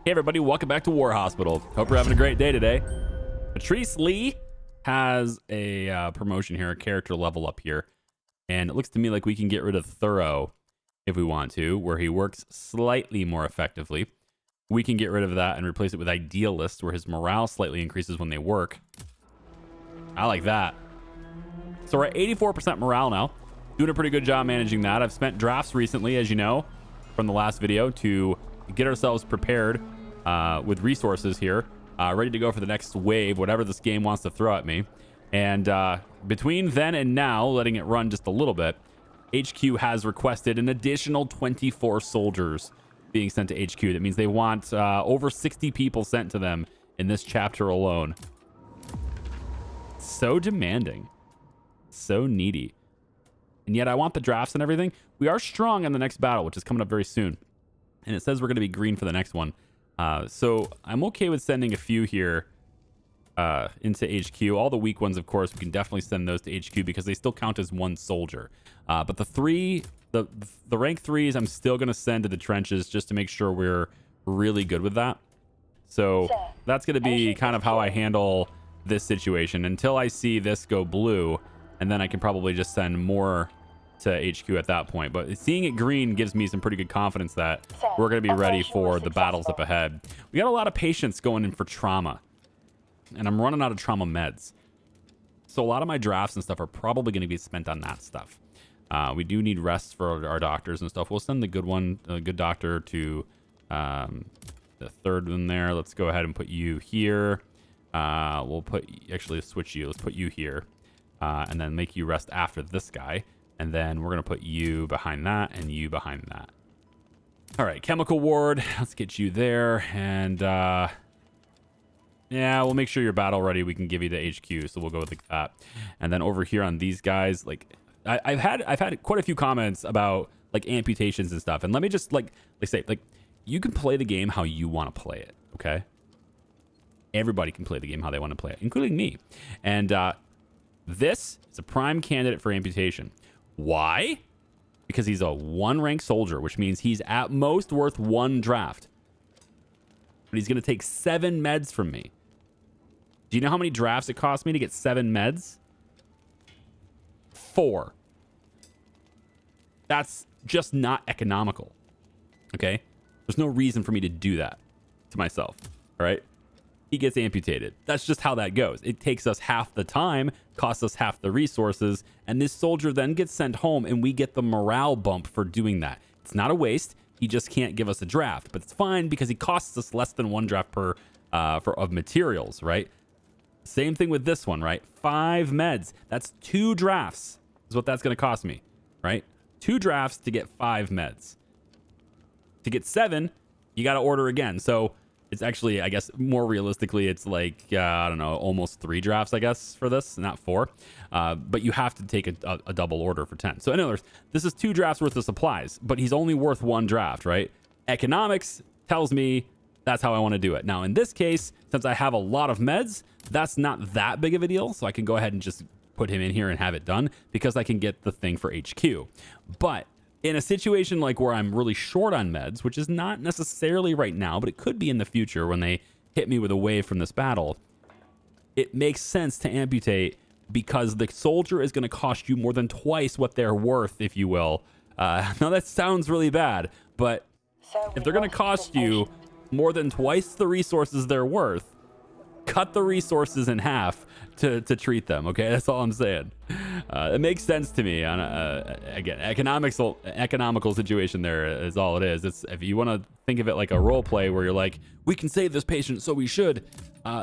Hey everybody, welcome back to War Hospital. Hope you're having a great day today. Patrice Lee has a promotion here, a character level up here. And it looks to me like we can get rid of Thorough if we want to, where he works slightly more effectively. We can get rid of that and replace it with Idealist, where his morale slightly increases when they work. I like that. So we're at 84% morale now. Doing a pretty good job managing that. I've spent drafts recently, as you know, from the last video to get ourselves prepared with resources here, ready to go for the next wave, whatever this game wants to throw at me. And between then and now, letting it run just a little bit, HQ has requested an additional 24 soldiers being sent to HQ. That means they want over 60 people sent to them in this chapter alone. So demanding. So needy. And yet I want the drafts and everything. We are strong in the next battle, which is coming up very soon. And it says we're going to be green for the next one. So I'm okay with sending a few here into HQ. All the weak ones, of course, we can definitely send those to HQ because they still count as one soldier. But the rank 3s, I'm still going to send to the trenches just to make sure we're really good with that. So that's going to be kind of how I handle this situation until I see this go blue. And then I can probably just send more to HQ at that point. But seeing it green gives me some pretty good confidence that we're going to be ready for the battles up ahead. We got a lot of patients going in for trauma. And I'm running out of trauma meds. So a lot of my drafts and stuff are probably going to be spent on that stuff. We do need rests for our doctors and stuff. We'll send the good doctor to the third one there. Let's go ahead and put you here. Actually switch you. Let's put you here. And then make you rest after this guy. And then we're going to put you behind that and you behind that. All right, chemical ward. Let's get you there. And yeah, we'll make sure you're battle ready. We can give you the HQ, so we'll go with that. And then over here on these guys, like I've had quite a few comments about like amputations and stuff. And let me just like you can play the game how you want to play it. Okay. Everybody can play the game how they want to play it, including me. And this is a prime candidate for amputation. Why? Because he's a 1 rank soldier, which means he's at most worth 1 draft. But he's going to take 7 meds from me. Do you know how many drafts it cost me to get 7 meds? 4. That's just not economical. Okay? There's no reason for me to do that to myself. All right? He gets amputated. That's just how that goes. It takes us half the time, costs us half the resources, and this soldier then gets sent home and we get the morale bump for doing that. It's not a waste. He just can't give us a draft, but it's fine because he costs us less than 1 draft per of materials, right? Same thing with this one, right? 5 meds. That's 2 drafts is what that's going to cost me, right? 2 drafts to get 5 meds. To get 7, you got to order again. So it's actually, I guess, more realistically, it's like, I don't know, almost 3 drafts, I guess, for this, not 4. But you have to take a double order for 10. So in other words, this is 2 drafts worth of supplies, but he's only worth 1 draft, right? Economics tells me that's how I want to do it. Now, in this case, since I have a lot of meds, that's not that big of a deal. So I can go ahead and just put him in here and have it done because I can get the thing for HQ. But in a situation like where I'm really short on meds, which is not necessarily right now, but it could be in the future when they hit me with a wave from this battle, it makes sense to amputate because the soldier is going to cost you more than twice what they're worth, if you will. Now that sounds really bad, but if they're going to cost you more than twice the resources they're worth, cut the resources in half to treat them. Okay, that's all I'm saying. It makes sense to me. On again, economical situation there is all it is. It's if you want to think of it like a role play where you're like, we can save this patient, so we should,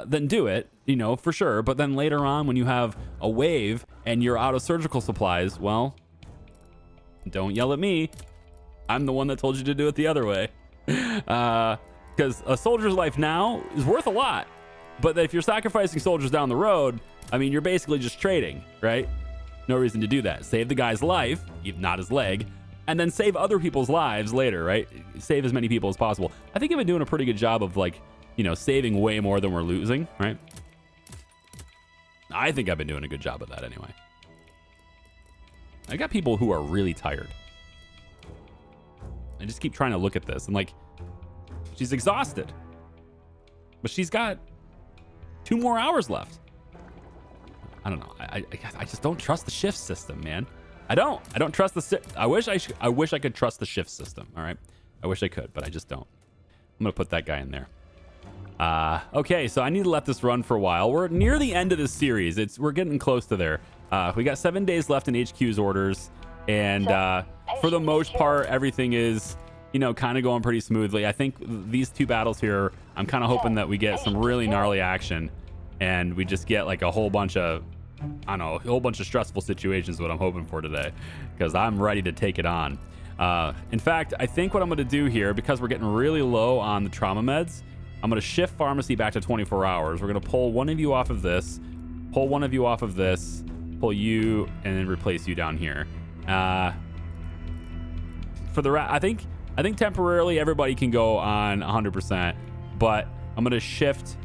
then do it, you know, for sure. But then later on, when you have a wave and you're out of surgical supplies, well, don't yell at me. I'm the one that told you to do it the other way. Because a soldier's life now is worth a lot. But if you're sacrificing soldiers down the road, I mean, you're basically just trading, right? No reason to do that. Save the guy's life, if not his leg, and then save other people's lives later, right? Save as many people as possible. I think I've been doing a pretty good job of, like, you know, saving way more than we're losing, right? I think I've been doing a good job of that anyway. I got people who are really tired. I just keep trying to look at this and, like, she's exhausted. but she's got 2 more hours left. I don't know. I just don't trust the shift system, man. I don't trust the I wish I could trust the shift system. All right. I wish I could, but I just don't. I'm going to put that guy in there. Okay, so I need to let this run for a while. We're near the end of this series. We're getting close to there. We got 7 days left in HQ's orders, and for the most part, everything is, you know, kind of going pretty smoothly. I think these 2 battles here, I'm kind of hoping that we get some really gnarly action, and we just get like a whole bunch of, I don't know, a whole bunch of stressful situations. What I'm hoping for today, because I'm ready to take it on. In fact, I think what I'm going to do here, because we're getting really low on the trauma meds, I'm going to shift pharmacy back to 24 hours. We're going to pull one of you off of this, pull one of you off of this, pull you, and then replace you down here. For the I think temporarily everybody can go on 100%, but I'm going to shift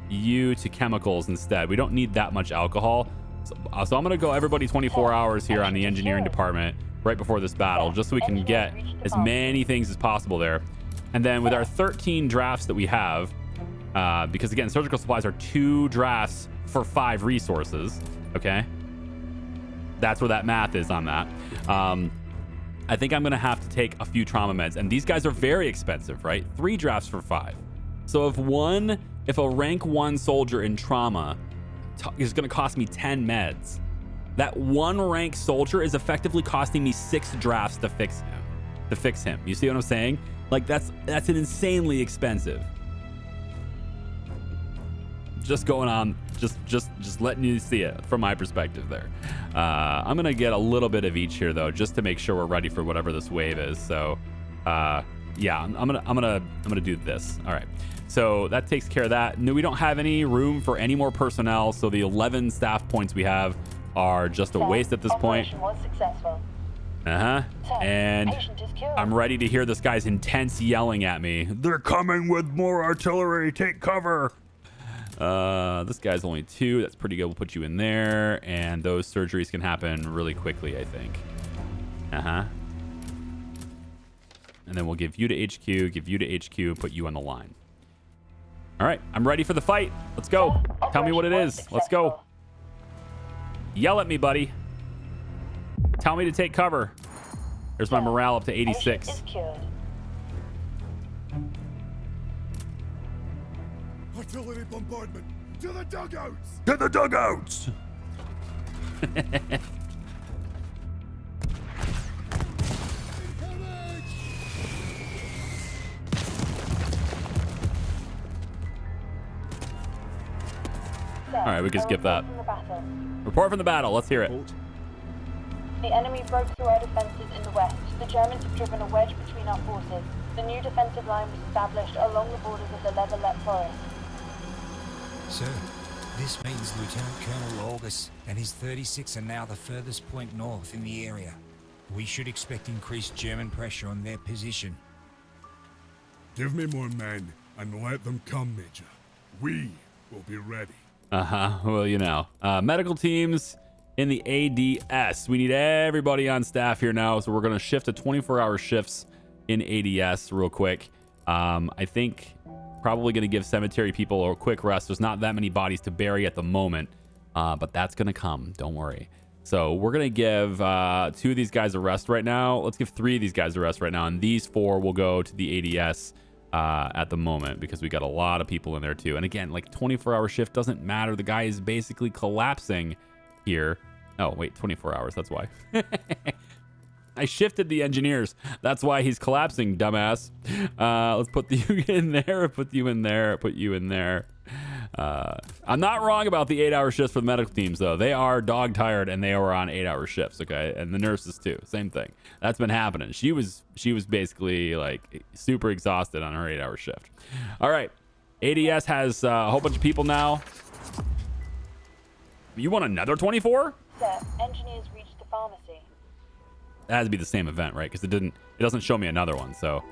you to chemicals instead. We don't need that much alcohol. So I'm going to go everybody 24 hours here on the engineering department right before this battle, just so we can get as many things as possible there. And then with our 13 drafts that we have, because again, surgical supplies are 2 drafts for 5 resources. Okay. That's where that math is on that. I think I'm going to have to take a few trauma meds, and these guys are very expensive, right? 3 drafts for 5. So if a rank 1 soldier in trauma is going to cost me 10 meds, that 1 rank soldier is effectively costing me 6 drafts to fix him. You see what I'm saying? Like that's an insanely expensive. Just going on, just letting you see it from my perspective there. I'm gonna get a little bit of each here though, just to make sure we're ready for whatever this wave is. So yeah, I'm gonna do this. All right. So that takes care of that. No, we don't have any room for any more personnel, so the 11 staff points we have are just a waste at this point. Was successful. And I'm ready to hear this guy's intense yelling at me. They're coming with more artillery. Take cover. This guy's only 2. That's pretty good. We'll put you in there, and those surgeries can happen really quickly, I think. And then we'll give you to HQ, give you to HQ, put you on the line. All right, I'm ready for the fight. Let's go. Tell me what it is. Let's go. Yell at me, buddy. Tell me to take cover. There's my morale up to 86. Artillery bombardment. To the dugouts. To the dugouts. All right, we can skip that. Report from the battle. Let's hear it. The enemy broke through our defenses in the west. The Germans have driven a wedge between our forces. The new defensive line was established along the borders of the Leatherlet Forest. Sir, this means Lieutenant Colonel August and his 36 are now the furthest point north in the area. We should expect increased German pressure on their position. Give me more men and let them come, Major. We will be ready. Well, you know, medical teams in the ADS. We need everybody on staff here now, so we're going to shift to 24-hour shifts in ADS real quick. I think probably going to give cemetery people a quick rest. There's not that many bodies to bury at the moment, but that's going to come. Don't worry. So we're going to give 2 of these guys a rest right now. Let's give 3 of these guys a rest right now, and these 4 will go to the ADS at the moment, because we got a lot of people in there too. And again, like 24-hour shift doesn't matter. The guy is basically collapsing here. Oh, wait, 24 hours. That's why. I shifted the engineers. That's why he's collapsing, dumbass. Let's put you in there, put you in there, put you in there. I'm not wrong about the 8-hour shifts for the medical teams, though. They are dog tired, and they are on 8-hour shifts, okay? And the nurses, too. Same thing. That's been happening. She was basically, like, super exhausted on her 8-hour shift. All right. ADS has a whole bunch of people now. You want another 24? Sir, engineers reached the pharmacy. That has to be the same event, right? Because it doesn't show me another one, so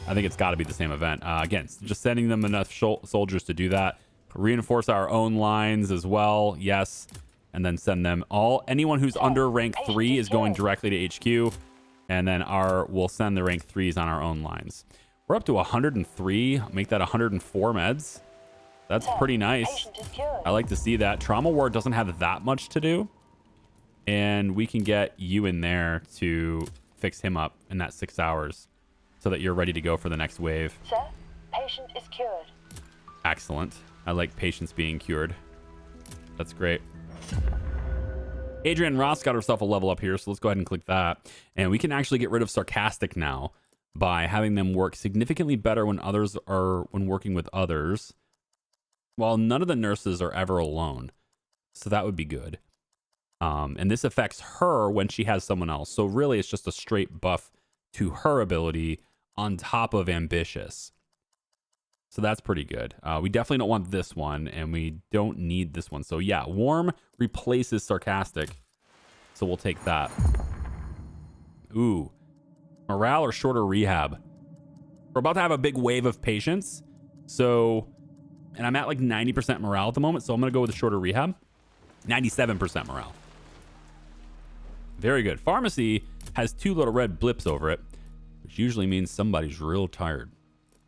I think it's got to be the same event. Again, just sending them enough soldiers to do that. Reinforce our own lines as well, yes, and then send them anyone who's under rank 3 is going directly to HQ, and then we'll send the rank 3s on our own lines. We're up to 103. Make that 104 meds. That's Sir, pretty nice. Patient is cured. I like to see that. Trauma ward doesn't have that much to do. And we can get you in there to fix him up in that 6 hours so that you're ready to go for the next wave. Sir, patient is cured. Excellent. I like patients being cured. That's great. Adrian Ross got herself a level up here, so let's go ahead and click that. And we can actually get rid of sarcastic now by having them work significantly better when working with others. While none of the nurses are ever alone. So that would be good. And this affects her when she has someone else. So really it's just a straight buff to her ability on top of ambitious. So that's pretty good. We definitely don't want this one, and we don't need this one. So yeah, warm replaces sarcastic. So we'll take that. Ooh, morale or shorter rehab. We're about to have a big wave of patients. So, and I'm at like 90% morale at the moment. So I'm going to go with the shorter rehab. 97% morale. Very good. Pharmacy has 2 little red blips over it, which usually means somebody's real tired.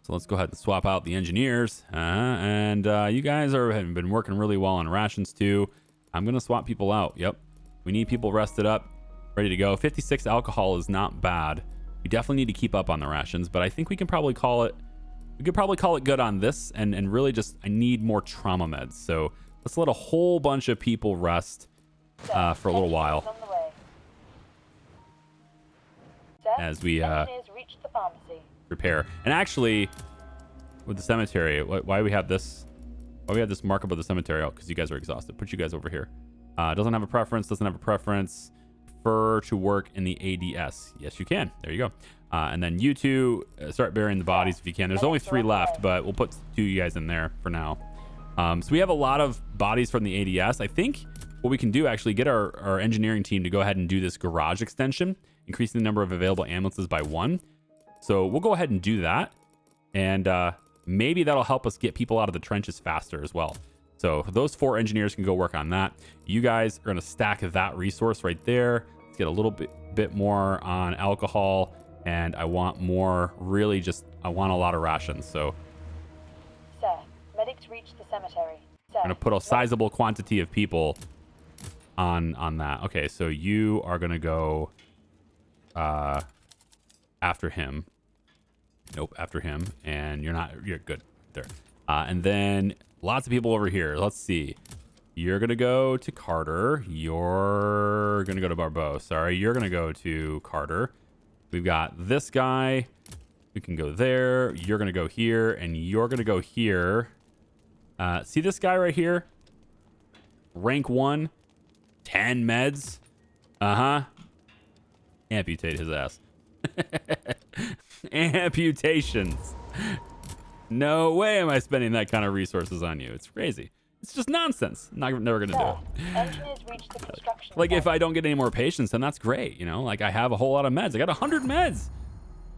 So let's go ahead and swap out the engineers. And you guys have been working really well on rations too. I'm going to swap people out. Yep. We need people rested up, ready to go. 56 alcohol is not bad. We definitely need to keep up on the rations, but I think we can probably call it, good on this and really just, I need more trauma meds. So let's let a whole bunch of people rest for a little while. As we repair. And actually, with the cemetery, why do we have this? Why we have this mark above the cemetery? Oh, because you guys are exhausted. Put you guys over here. Doesn't have a preference. Prefer to work in the ADS. Yes, you can. There you go. And then you two start burying the bodies if you can. There's only 3 left, but we'll put 2 of you guys in there for now. So we have a lot of bodies from the ADS. I think what we can do actually get our engineering team to go ahead and do this garage extension, increasing the number of available ambulances by 1. So we'll go ahead and do that. And maybe that'll help us get people out of the trenches faster as well. So those 4 engineers can go work on that. You guys are going to stack that resource right there. Let's get a little bit more on alcohol. And I want more, really just, I want a lot of rations. So Sir, medics reached the cemetery. Sir, I'm going to put a sizable quantity of people on that. Okay, so you are going to go after him. Nope, after him. And you're good there. And then lots of people over here. Let's see. You're going to go to Carter. You're going to go to Barbeau. Sorry, you're going to go to Carter. We've got this guy. We can go there. You're going to go here. And you're going to go here. See this guy right here? Rank 1. 10 meds. Uh-huh. Amputate his ass. Amputations. No way am I spending that kind of resources on you. It's crazy. It's just nonsense. Never gonna do it. Engineers reached the construction Like site. if I don't get any more patients, then that's great. You know, like I have a whole lot of meds. I got 100 meds.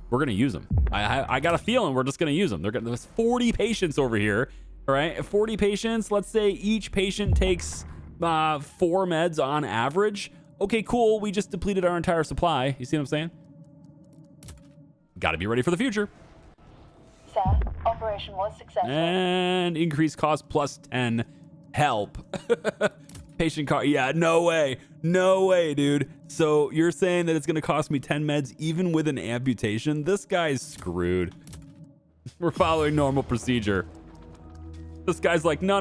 We're gonna use them. I got a feeling we're just gonna use them. There's 40 patients over here. All right, 40 patients. Let's say each patient takes 4 meds on average. Okay, cool. We just depleted our entire supply. You see what I'm saying? Got to be ready for the future. Sir, operation was successful. And increased cost plus 10. Help. Patient cost. Yeah, no way. No way, dude. So you're saying that it's going to cost me 10 meds even with an amputation? This guy's screwed. We're following normal procedure. This guy's like, no.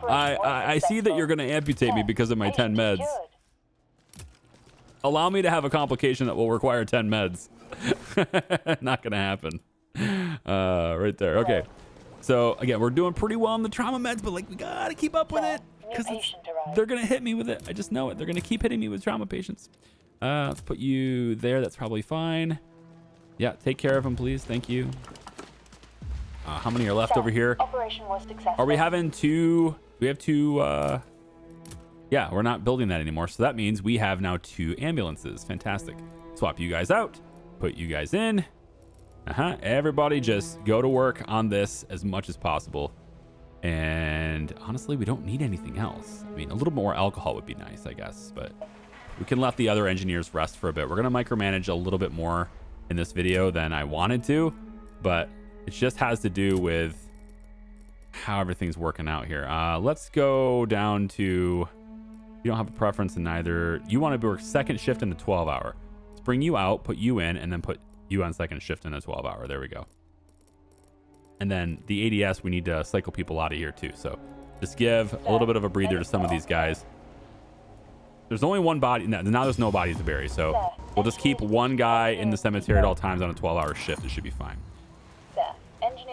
I see that you're going to amputate me because of my 10 meds. Allow me to have a complication that will require 10 meds. Not going to happen. Right there. Okay. So again, we're doing pretty well on the trauma meds, but like we got to keep up with it because they're going to hit me with it. I just know it. They're going to keep hitting me with trauma patients. Let's put you there. That's probably fine. Yeah. Take care of them, please. Thank you. How many are left over here? Operation was successful. Are we having 2? We have 2. Yeah, we're not building that anymore. So that means we have now 2 ambulances. Fantastic. Swap you guys out. Put you guys in. Everybody just go to work on this as much as possible. And honestly, we don't need anything else. I mean, a little more alcohol would be nice, I guess. But we can let the other engineers rest for a bit. We're going to micromanage a little bit more in this video than I wanted to. But it just has to do with how everything's working out here. Let's go down to, you don't have a preference in either. You want to work second shift in the 12-hour. Let's bring you out, put you in, and then put you on second shift in the 12-hour. There we go. And then the ADS, we need to cycle people out of here too. So just give a little bit of a breather to some of these guys. There's only one body. Now there's no bodies to bury. So we'll just keep one guy in the cemetery at all times on a 12-hour shift. It should be fine.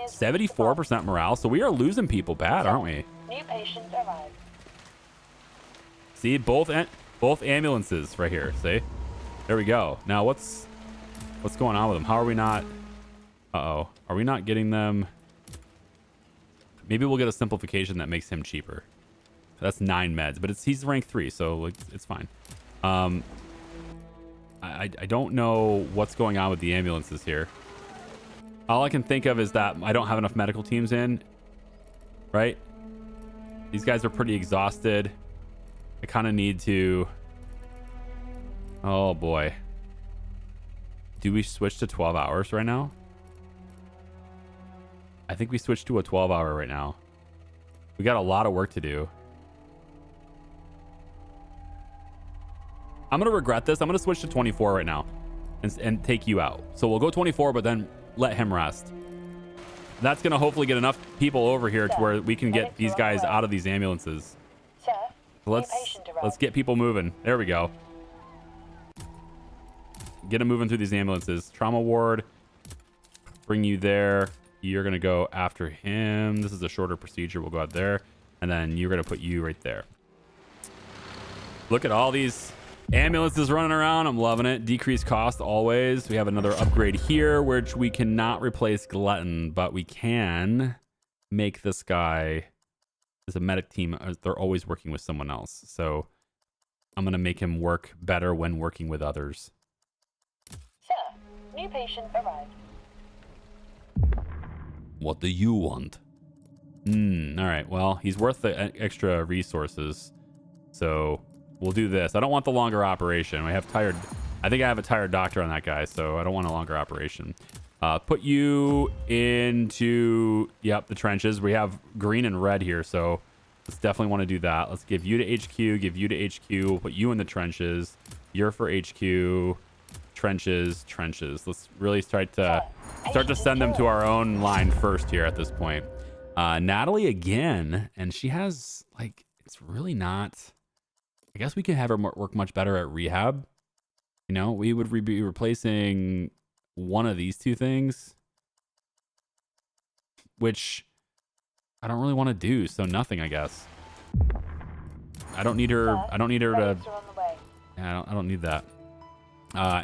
74% morale. So we are losing people bad, aren't we? New patient arrived. See, both ambulances right here. See? There we go. Now what's going on with them? How are we not? Uh-oh. Are we not getting them? Maybe we'll get a simplification that makes him cheaper. That's 9 meds, but he's rank 3, so it's fine. I don't know what's going on with the ambulances here. All I can think of is that I don't have enough medical teams in, right? These guys are pretty exhausted. I kind of need to... Oh, boy. Do we switch to 12 hours right now? I think we switched to a 12-hour right now. We got a lot of work to do. I'm going to regret this. I'm going to switch to 24 right now and take you out. So we'll go 24, but then let him rest. That's going to hopefully get enough people over here to where we can get these guys out of these ambulances. Sir, Let's get people moving. There we go. Get them moving through these ambulances. Trauma ward. Bring you there. You're going to go after him. This is a shorter procedure. We'll go out there. And then you're going to put you right there. Look at all these ambulances running around. I'm loving it. Decreased cost always. We have another upgrade here, which we cannot replace Glutton, but we can make this guy as a medic team. They're always working with someone else. So I'm going to make him work better when working with others. Sir, new patient arrived. What do you want? All right. Well, he's worth the extra resources. So we'll do this. I don't want the longer operation. I think I have a tired doctor on that guy, so I don't want a longer operation. Put you into, the trenches. We have green and red here, so let's definitely want to do that. Let's give you to HQ, give you to HQ. We'll put you in the trenches. You're for HQ. Trenches. Let's really start to send them to our own line first here at this point. Natalie again, and she has, it's really not... I guess we could have her work much better at rehab. You know, we would be replacing one of these two things, which I don't really want to do. So nothing, I guess. I don't need her. I don't need her to. Yeah, I don't need that.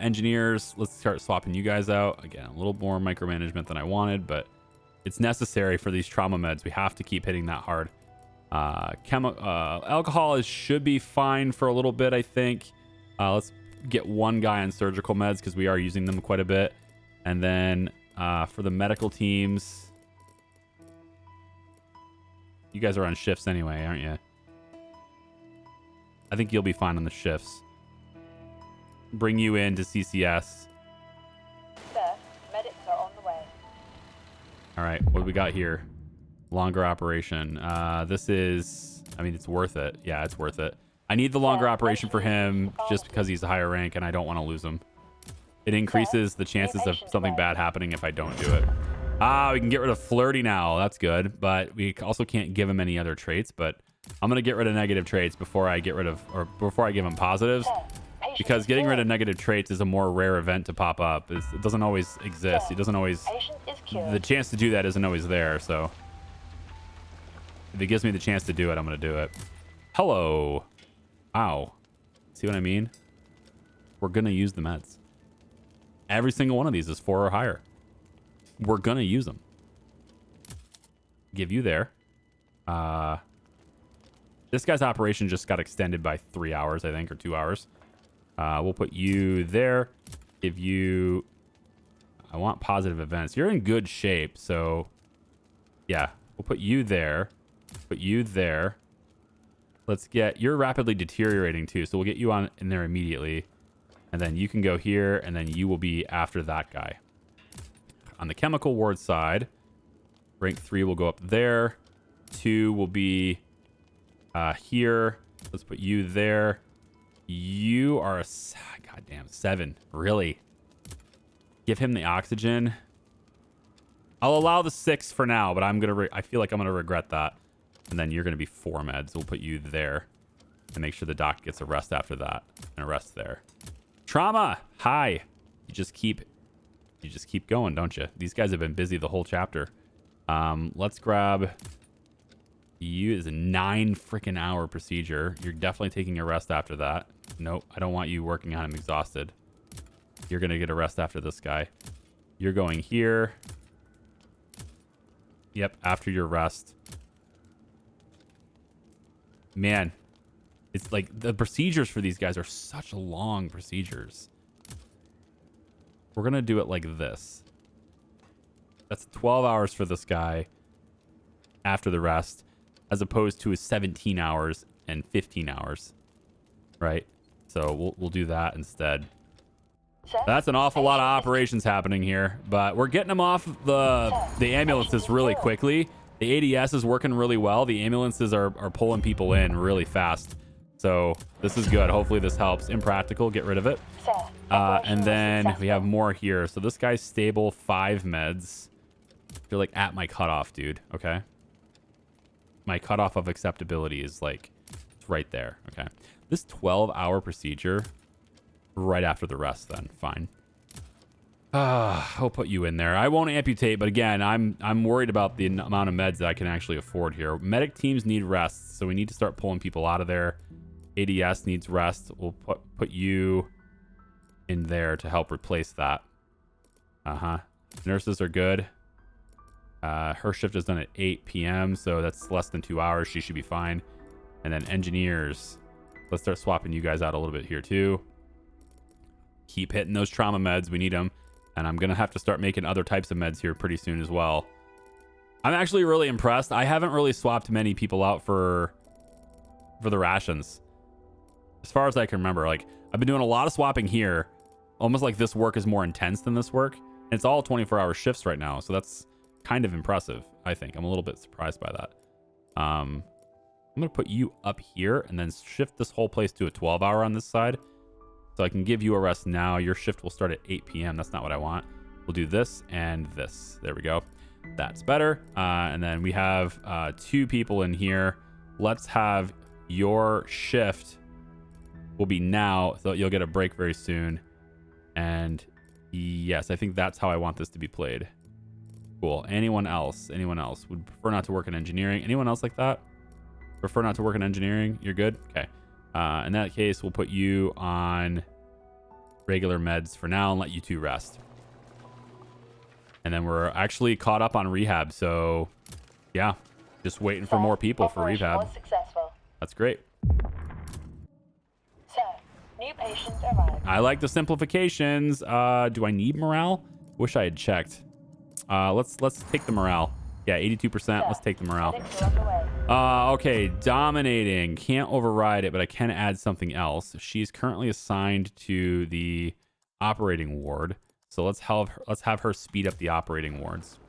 Engineers, let's start swapping you guys out. Again, a little more micromanagement than I wanted, but it's necessary for these trauma meds. We have to keep hitting that hard. Alcohol should be fine for a little bit, I think. Let's get one guy on surgical meds because we are using them quite a bit. And then for the medical teams, you guys are on shifts anyway, aren't you? I think you'll be fine on the shifts. Bring you in to CCS. Sir, medics are on the way. All right, what do we got here? Longer operation. This is, it's worth it. Yeah, it's worth it. I need the longer operation for him just because he's a higher rank and I don't want to lose him. It increases the chances of something bad happening if I don't do it. We can get rid of flirty now. That's good, but we also can't give him any other traits. But I'm gonna get rid of negative traits before I give him positives, because getting rid of negative traits is a more rare event to pop up. It doesn't always exist. It doesn't always. The chance to do that isn't always there. So if it gives me the chance to do it, I'm gonna do it. Hello. Wow. See what I mean? We're gonna use the meds. Every single one of these is 4 or higher. We're gonna use them. Give you there. This guy's operation just got extended by 3 hours, I think, or 2 hours. We'll put you there. Give you... I want positive events. You're in good shape, so... Yeah, we'll put you there. Put you there. Let's get... You're rapidly deteriorating, too, so we'll get you on in there immediately. And then you can go here, and then you will be after that guy. On the chemical ward side, rank 3 will go up there. 2 will be here. Let's put you there. You are a goddamn 7. Really? Give him the oxygen. I'll allow the 6 for now, but I feel like I'm gonna regret that. And then you're gonna be 4 meds. We'll put you there and make sure the doc gets a rest after that and a rest there. Trauma. Hi. You just keep going, don't you? These guys have been busy the whole chapter. Let's grab you. Is a 9 freaking hour procedure. You're definitely taking a rest after that. Nope, I don't want you working on him exhausted. You're gonna get a rest after this guy. You're going here. Yep, after your rest. Man, it's like the procedures for these guys are such long procedures. We're gonna do it like this. That's 12 hours for this guy after the rest, as opposed to his 17 hours and 15 hours, right? So we'll do that instead. That's an awful lot of operations happening here, but we're getting them off the ambulances really quickly. The ADS is working really well. The ambulances are pulling people in really fast. So this is good. Hopefully this helps. Impractical, get rid of it. And then we have more here. So this guy's stable, 5 meds. You're like at my cutoff, dude. Okay. My cutoff of acceptability is like, it's right there. Okay. This 12-hour procedure right after the rest then. Fine. I'll put you in there. I won't amputate, but again, I'm worried about the amount of meds that I can actually afford here. Medic teams need rest, so we need to start pulling people out of there. ADS needs rest. We'll put you in there to help replace that. Nurses are good. Her shift is done at 8 p.m., so that's less than 2 hours. She should be fine. And then engineers. Let's start swapping you guys out a little bit here too. Keep hitting those trauma meds. We need them. And I'm going to have to start making other types of meds here pretty soon as well. I'm actually really impressed. I haven't really swapped many people out for the rations. As far as I can remember, like I've been doing a lot of swapping here. Almost like this work is more intense than this work. And it's all 24-hour shifts right now. So that's kind of impressive, I think. I'm a little bit surprised by that. I'm going to put you up here and then shift this whole place to a 12-hour on this side. So I can give you a rest now. Your shift will start at 8 p.m. That's not what I want. We'll do this and this. There we go. That's better. And then we have 2 people in here. Let's have your shift will be now, so you'll get a break very soon. And yes, I think that's how I want this to be played. Cool. Anyone else? Anyone else would prefer not to work in engineering? Anyone else like that? Prefer not to work in engineering? You're good? Okay. In that case, we'll put you on regular meds for now and let you 2 rest. And then we're actually caught up on rehab. So yeah, just waiting for more people for rehab. That's great. Sir, new patients arrived. I like the simplifications. Do I need morale? Wish I had checked. Let's take the morale. Yeah, 82%. Let's take the morale. Okay, dominating. Can't override it, but I can add something else. She's currently assigned to the operating ward. So let's have her speed up the operating wards.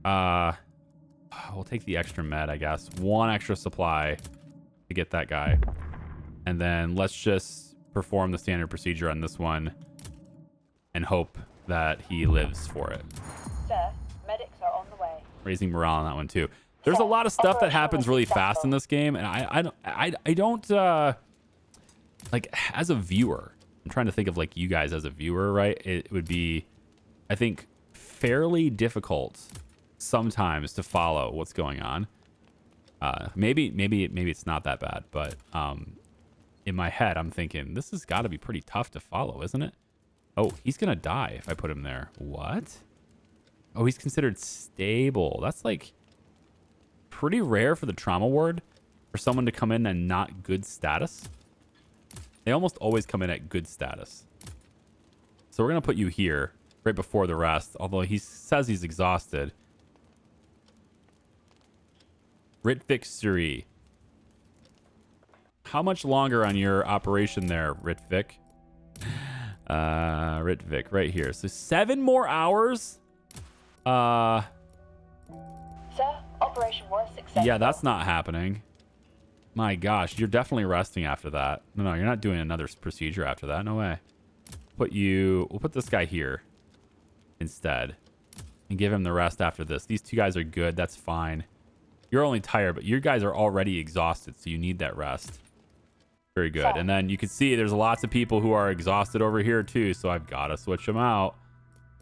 We'll take the extra med, I guess. 1 extra supply to get that guy. And then let's just perform the standard procedure on this one and hope that he lives for it. Sir, medics are on the way. Raising morale on that one too. There's a lot of stuff that happens really fast in this game, and I don't like, as a viewer, I'm trying to think of like you guys as a viewer, right? It would be, I think, fairly difficult sometimes to follow what's going on. Maybe it's not that bad, but in my head I'm thinking this has got to be pretty tough to follow, isn't it? Oh, he's gonna die if I put him there. What? Oh, he's considered stable. That's like pretty rare for the trauma ward for someone to come in and not good status. They almost always come in at good status. So we're gonna put you here right before the rest, although he says he's exhausted. Ritvik. How much longer on your operation there, Ritvik? Ritvik, right here. So 7 more hours? Sir, operation was successful. Yeah, that's not happening. My gosh, you're definitely resting after that. No, you're not doing another procedure after that. No way. We'll put this guy here instead and give him the rest after this. These two guys are good. That's fine. You're only tired, but you guys are already exhausted, so you need that rest. Very good. And then you can see there's lots of people who are exhausted over here too, so I've got to switch them out.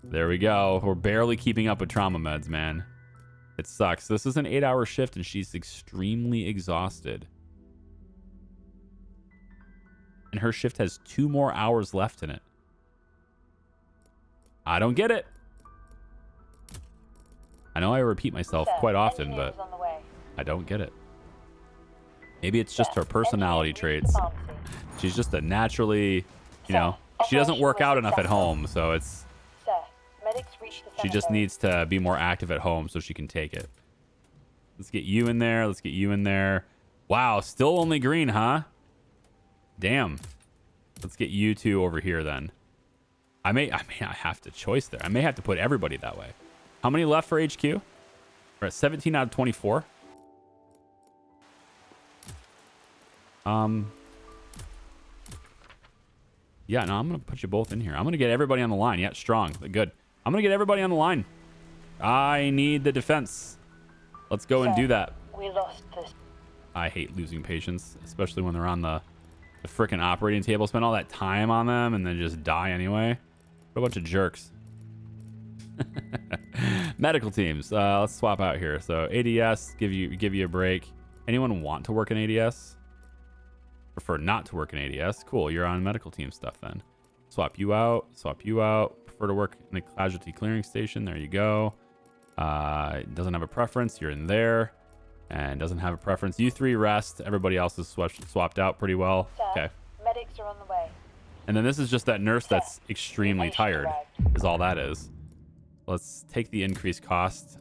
There we go. We're barely keeping up with trauma meds, man. It sucks. This is an 8-hour shift, and she's extremely exhausted. And her shift has 2 more hours left in it. I don't get it. I know I repeat myself quite often, but I don't get it. Maybe it's just her personality traits. She's just a naturally, you know, she doesn't work out enough at home, so it's... She just needs to be more active at home so she can take it. Let's get you in there. Let's get you in there. Wow, still only green, huh? Damn. Let's get you two over here then. I may have to choice there. I may have to put everybody that way. How many left for HQ? We're at 17 out of 24. Yeah, no, I'm going to put you both in here. I'm going to get everybody on the line. Yeah, strong. Good. I'm going to get everybody on the line. I need the defense. Let's go and do that. We lost this. I hate losing patients, especially when they're on the frickin' operating table. Spend all that time on them and then just die anyway. What a bunch of jerks. Medical teams. Let's swap out here. So ADS, give you a break. Anyone want to work in ADS? Prefer not to work in ADS. Cool, you're on medical team stuff then. Swap you out. Swap you out. Prefer to work in the casualty clearing station. There you go. Doesn't have a preference. You're in there. And doesn't have a preference. You three rest. Everybody else is swapped out pretty well. Okay. Medics are on the way. And then this is just that nurse that's extremely tired, is all that is. Let's take the increased cost.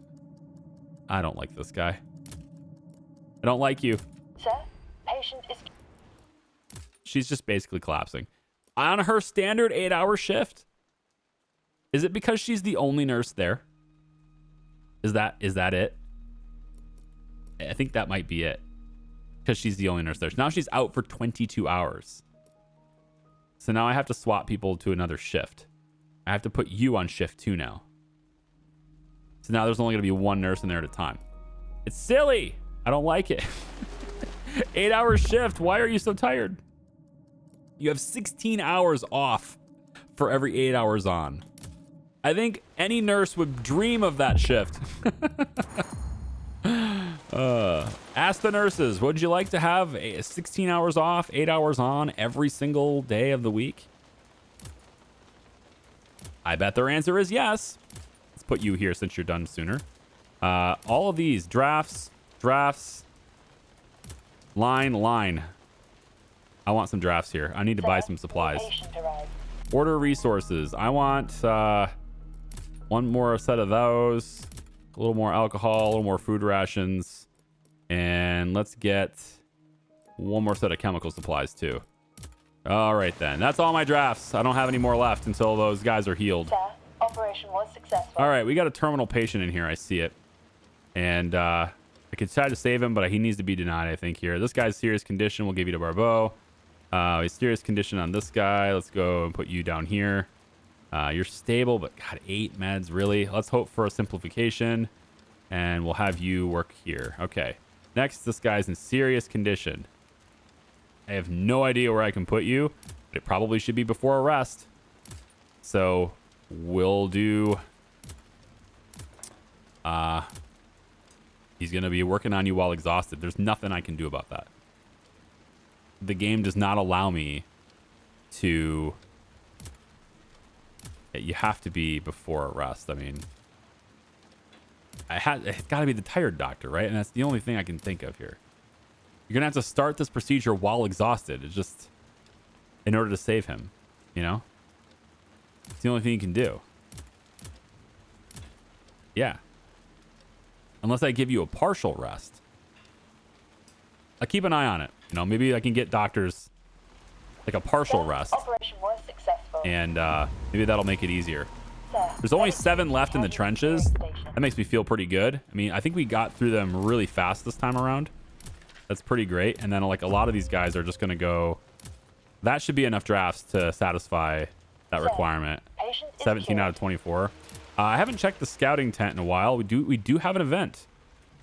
I don't like this guy. I don't like you. Sir, patient is... She's just basically collapsing. On her standard 8-hour shift? Is it because she's the only nurse there? Is that it? I think that might be it. Because she's the only nurse there. Now she's out for 22 hours. So now I have to swap people to another shift. I have to put you on shift 2 now. So now there's only going to be one nurse in there at a time. It's silly. I don't like it. 8-hour shift. Why are you so tired? You have 16 hours off for every 8 hours on. I think any nurse would dream of that shift. Ask the nurses, would you like to have 16 hours off, 8 hours on every single day of the week? I bet their answer is yes. Let's put you here since you're done sooner. All of these drafts, line. I want some drafts here. I need to buy some supplies. Order resources. I want one more set of those. A little more alcohol, a little more food rations. And let's get one more set of chemical supplies too. All right then. That's all my drafts. I don't have any more left until those guys are healed. Sir, operation was successful. All right, we got a terminal patient in here. I see it. And I could try to save him, but he needs to be denied, I think, here. This guy's serious condition. We'll give you to Barbeau. He's serious condition on this guy. Let's go and put you down here. You're stable, but God, 8 meds, really? Let's hope for a simplification, and we'll have you work here. Okay. Next, this guy's in serious condition. I have no idea where I can put you, but it probably should be before arrest. So we'll do... he's going to be working on you while exhausted. There's nothing I can do about that. The game does not allow me to... You have to be before arrest. I mean, it's got to be the tired doctor, right? And that's the only thing I can think of here. You're gonna have to start this procedure while exhausted. It's just in order to save him, you know. It's the only thing you can do. Yeah. Unless I give you a partial rest. I'll keep an eye on it. You know, maybe I can get doctors like a partial rest. Operation was successful. And maybe that'll make it easier. Sir, There's only medic 7 team left in the heading to trenches. gearing station. That makes me feel pretty good. I mean, I think we got through them really fast this time around. That's pretty great. And then like a lot of these guys are just going to go. That should be enough drafts to satisfy that Sir, requirement. patient is 17 out of cured. 24. I haven't checked the scouting tent in a while. We do have an event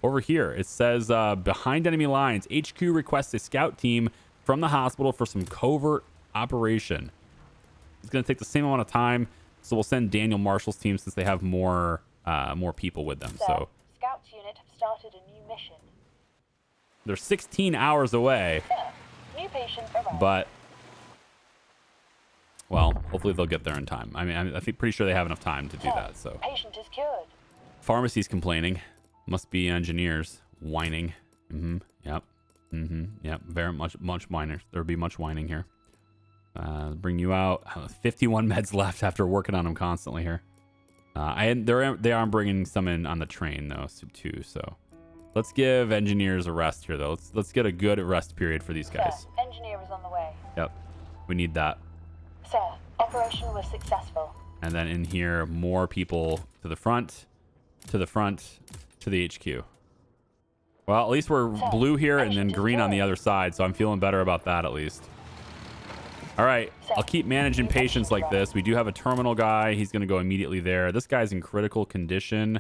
over here. It says behind enemy lines, HQ requests a scout team from the hospital for some covert operation. It's going to take the same amount of time, so we'll send Daniel Marshall's team since they have more people with them. Sir, So Scouts unit have started a new mission. they're 16 hours away, Sir, new patient arrived. but well, hopefully they'll get there in time. I mean, I think pretty sure they have enough time to do Sir, that. So patient is cured. pharmacy's complaining. Must be engineers whining. Yep. Yep. Very much whining. There'll be much whining here. Bring you out. 51 meds left after working on them constantly here. They are bringing some in on the train though too. So let's give engineers a rest here though. Let's get a good rest period for these guys. Sir, engineer is on the way. Yep. We need that. Sir, operation was successful. And then in here, more people to the front, to the HQ. Well, at least we're blue here and then green on the other side, so I'm feeling better about that at least. All right, I'll keep managing patients like this. We do have a terminal guy. He's going to go immediately there. This guy's in critical condition.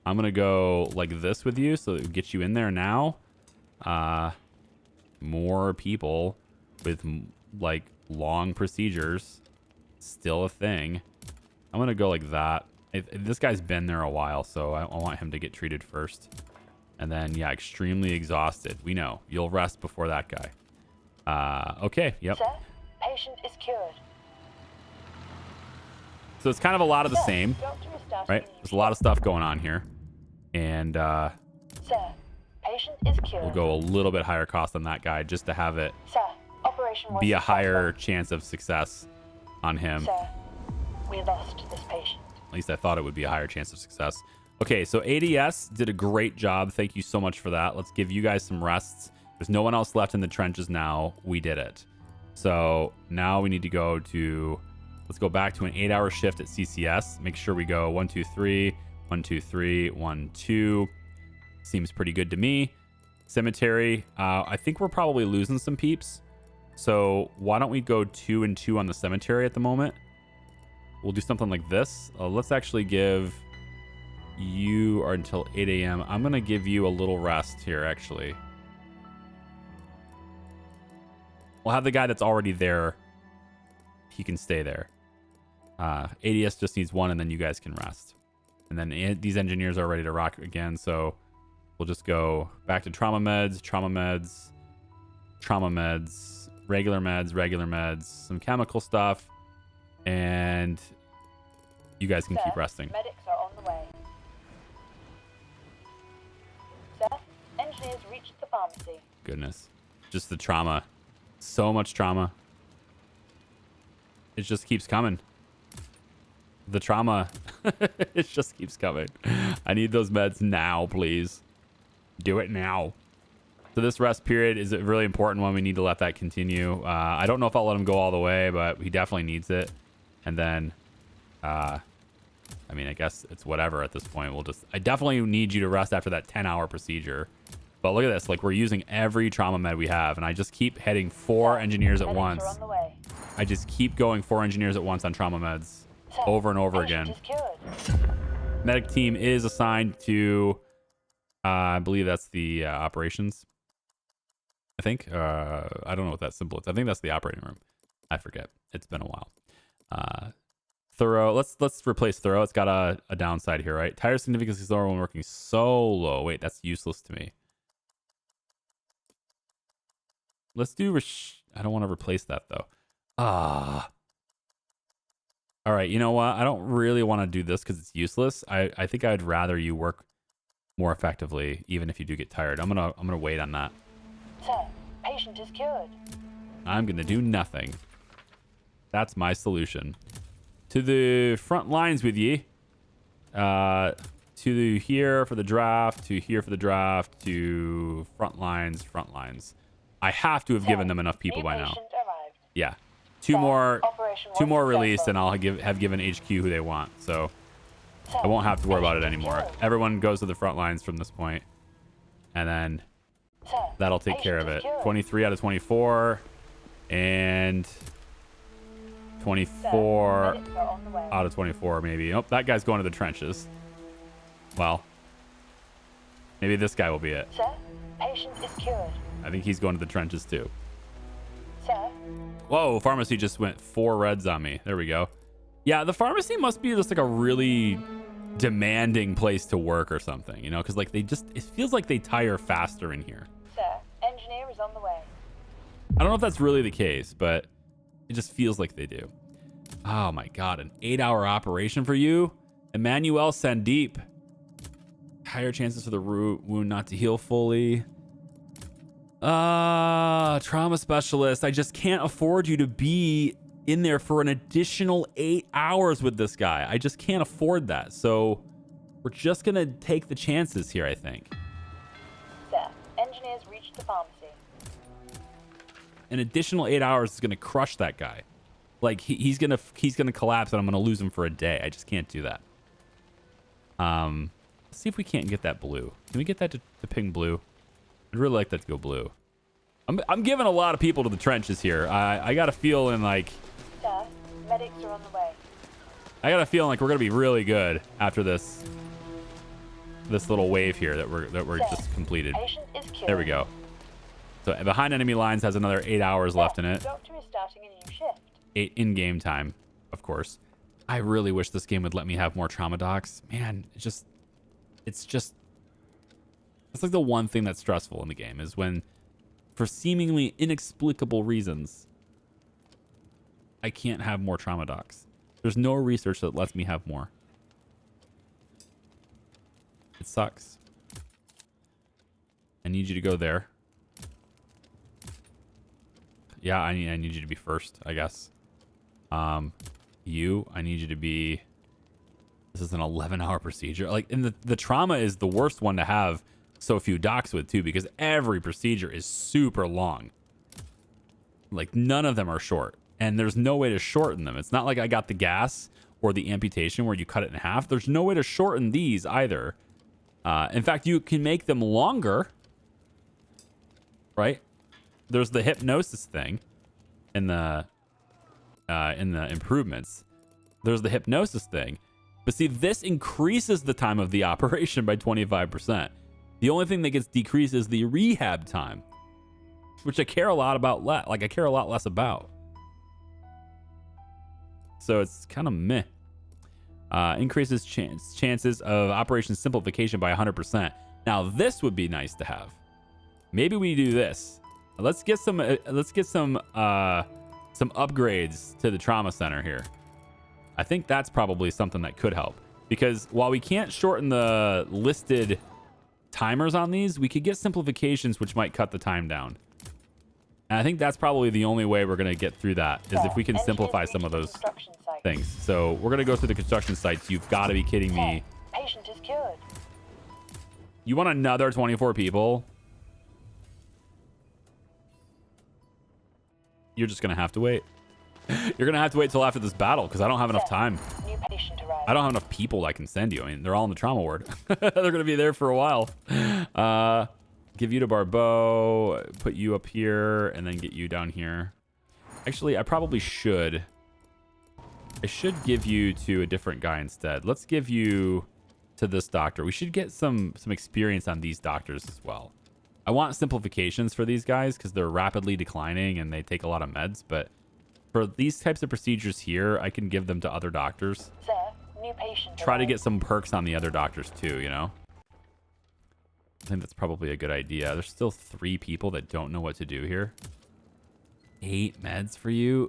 I'm going to go like this with you so it gets you in there now. More people with like long procedures. Still a thing. I'm going to go like that. This guy's been there a while, so I want him to get treated first. And then, yeah, extremely exhausted. We know. You'll rest before that guy. Okay, yep. Sir, patient is cured. So it's kind of a lot of the same, Doctor is starting right? a new There's a lot of stuff going on here. And Sir, patient is cured. we'll go a little bit higher cost on that guy just to have it Sir, operation was be a successful. higher chance of success on him. Sir, we lost this patient. At least I thought it would be a higher chance of success. Okay, so ADS did a great job. Thank you so much for that. Let's give you guys some rests. There's no one else left in the trenches now. We did it. So now we need to go to... Let's go back to an 8-hour shift at CCS. Make sure we go 1, 2, 3, 1, 2, 3, 1, 2. Seems pretty good to me. Cemetery. I think we're probably losing some peeps. So why don't we go 2 and 2 on the cemetery at the moment? We'll do something like this. Let's actually give you are until 8 a.m. I'm going to give you a little rest here, actually. We'll have the guy that's already there. He can stay there. ADS just needs 1, and then you guys can rest. And then these engineers are ready to rock again, so we'll just go back to trauma meds, regular meds, some chemical stuff, and you guys can Sir, keep resting. Medics are on the way. Sir, engineers reached the pharmacy. Goodness. Just the trauma. So much trauma. It just keeps coming. The trauma. It just keeps coming. I need those meds now, please. Do it now. So this rest period is a really important one. We need to let that continue. I don't know if I'll let him go all the way, but he definitely needs it. And then, I mean, I guess it's whatever at this point. I definitely need you to rest after that 10-hour procedure. But look at this. Like, we're using every trauma med we have, and I just keep hitting 4 engineers at Medics once. are on the way. I just keep going 4 engineers at once on trauma meds Sir, over and over patient again. is cured. Medic team is assigned to, I believe that's the operations. I think. I don't know what that symbol is. I think that's the operating room. I forget. It's been a while. Thorough. Let's replace thorough. It's got a downside here, right? Tire significantly slower when working solo. Wait, that's useless to me. Let's do. I don't want to replace that though. All right. You know what? I don't really want to do this because it's useless. I think I'd rather you work more effectively, even if you do get tired. I'm gonna wait on that. Sir, patient is cured. I'm gonna do nothing. That's my solution. To the front lines with ye. To the here for the draft. To here for the draft. To front lines. I have to have given them enough people New by now. patient arrived. Yeah. 2 Sir, more operation operation was 2 more released, successful. and I'll have given HQ who they want. So Sir, I won't have to worry about it patient anymore. is cured. Everyone goes to the front lines from this point, and then Sir, that'll take care of patient it. is cured. 23 out of 24, and 24 Medics are on the way. out of 24, maybe. Oh, that guy's going to the trenches. Well, maybe this guy will be it. Sir, patient is cured. I think he's going to the trenches too. Sir, Whoa, pharmacy just went 4 reds on me. There we go. Yeah, the pharmacy must be just like a really demanding place to work or something, you know, because like it feels like they tire faster in here. sir, engineer is on the way. I don't know if that's really the case, but it just feels like they do. Oh my God, an 8-hour operation for you? Emmanuel Sandeep. Higher chances for the wound not to heal fully. Trauma specialist. I just can't afford you to be in there for an additional 8 hours with this guy. I just can't afford that. So we're just going to take the chances here, I think. Sir, engineers reached the pharmacy. An additional 8 hours is going to crush that guy. Like he's going to collapse and I'm going to lose him for a day. I just can't do that. Let's see if we can't get that blue. Can we get that to ping blue? I'd really like that to go blue. I'm giving a lot of people to the trenches here. I got a feeling like Sir, medics are on the way. I got a feeling like we're gonna be really good after this little wave here that we're Sir, just completed. Patient is cured. There we go. So behind enemy lines has another 8 hours left in it. Doctor is starting a new shift. 8 in-game time, of course. I really wish this game would let me have more trauma docs. Man, it's like the one thing that's stressful in the game is when, for seemingly inexplicable reasons, I can't have more trauma docs. There's no research that lets me have more. It sucks. I need you to go there. Yeah, I need you to be first, I guess. I need you to be... This is an 11-hour procedure. Like, and the trauma is the worst one to have so few docs with, too, because every procedure is super long. Like, none of them are short. And there's no way to shorten them. It's not like I got the gas or the amputation where you cut it in half. There's no way to shorten these either. In fact, you can make them longer. Right? There's the hypnosis thing in the improvements. There's the hypnosis thing. But see, this increases the time of the operation by 25%. The only thing that gets decreased is the rehab time, which I care a lot about. I care a lot less about. So it's kind of meh. Increases chances of operation simplification by 100%. Now this would be nice to have. Maybe we do this. Let's get some upgrades to the trauma center here. I think that's probably something that could help, because while we can't shorten the listed timers on these, we could get simplifications which might cut the time down. And I think that's probably the only way we're going to get through that, is if we can simplify some of those things. So we're going to go through the construction sites. You've got to be kidding me. Patient is cured. You want another 24 people? You're just going to have to wait. You're going to have to wait till after this battle, because I don't have enough time. New patient arrived. I don't have enough people I can send you. I mean, they're all in the trauma ward. They're going to be there for a while. Give you to Barbeau, put you up here, and then get you down here. Actually, I probably should. I should give you to a different guy instead. Let's give you to this doctor. We should get some experience on these doctors as well. I want simplifications for these guys because they're rapidly declining and they take a lot of meds. But for these types of procedures here, I can give them to other doctors. Sir, new patient Try to arrived. get some perks on the other doctors too, you know? I think that's probably a good idea. There's still 3 people that don't know what to do here. 8 meds for you.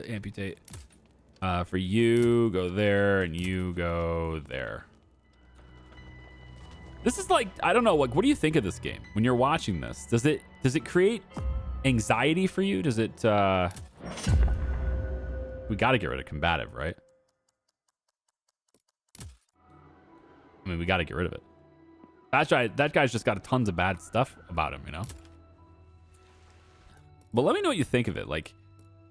Amputate. For you, go there, and you go there. This is like, I don't know, like, what do you think of this game when you're watching this? Does it create anxiety for you? Does it we got to get rid of combative, right? I mean, we got to get rid of it. That guy's just got tons of bad stuff about him, you know? But let me know what you think of it. Like,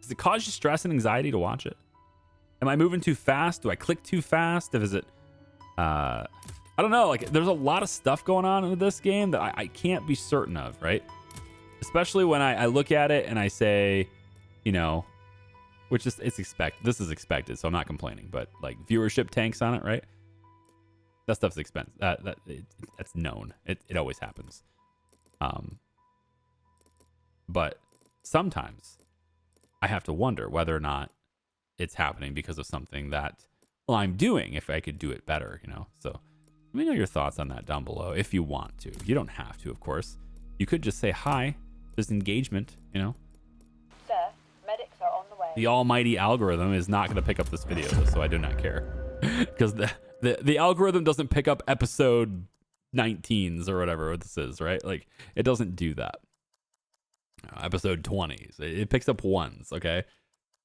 Does it cause you stress and anxiety to watch it? Am I moving too fast? Do I click too fast? Is it I don't know, like there's a lot of stuff going on in this game that I can't be certain of, right? Especially when I look at it and I say, you know, which is this is expected, so I'm not complaining, but like viewership tanks on it, right? That stuff's expensive. That's known. It always happens. But sometimes I have to wonder whether or not it's happening because of something that I'm doing. If I could do it better, you know. So let me know your thoughts on that down below if you want to. You don't have to, of course. You could just say hi. There's engagement, you know. Sir, medics are on the way. The almighty algorithm is not going to pick up this video, so I do not care. Because the algorithm doesn't pick up episode 19s or whatever this is, right? Like, it doesn't do that. Episode 20s. It picks up ones, okay?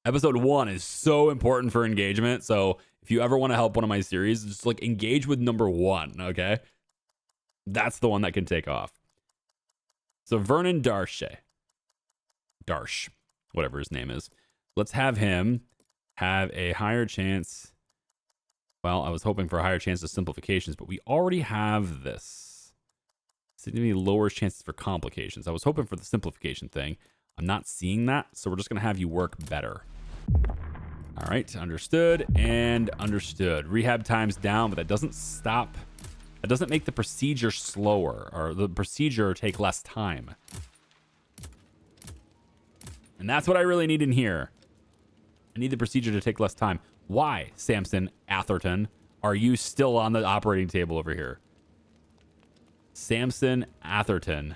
Episode 1 is so important for engagement, so if you ever want to help one of my series, just like engage with number 1, okay? That's the one that can take off. So Vernon Darsh, whatever his name is. Let's have him have a higher chance. Well, I was hoping for a higher chance of simplifications, but we already have this. Significantly lower chances for complications. I was hoping for the simplification thing. I'm not seeing that, so we're just going to have you work better. All right, understood and understood. Rehab time's down, but that doesn't stop. That doesn't make the procedure slower or the procedure take less time. And that's what I really need in here. I need the procedure to take less time. Why, Samson Atherton, are you still on the operating table over here? Samson Atherton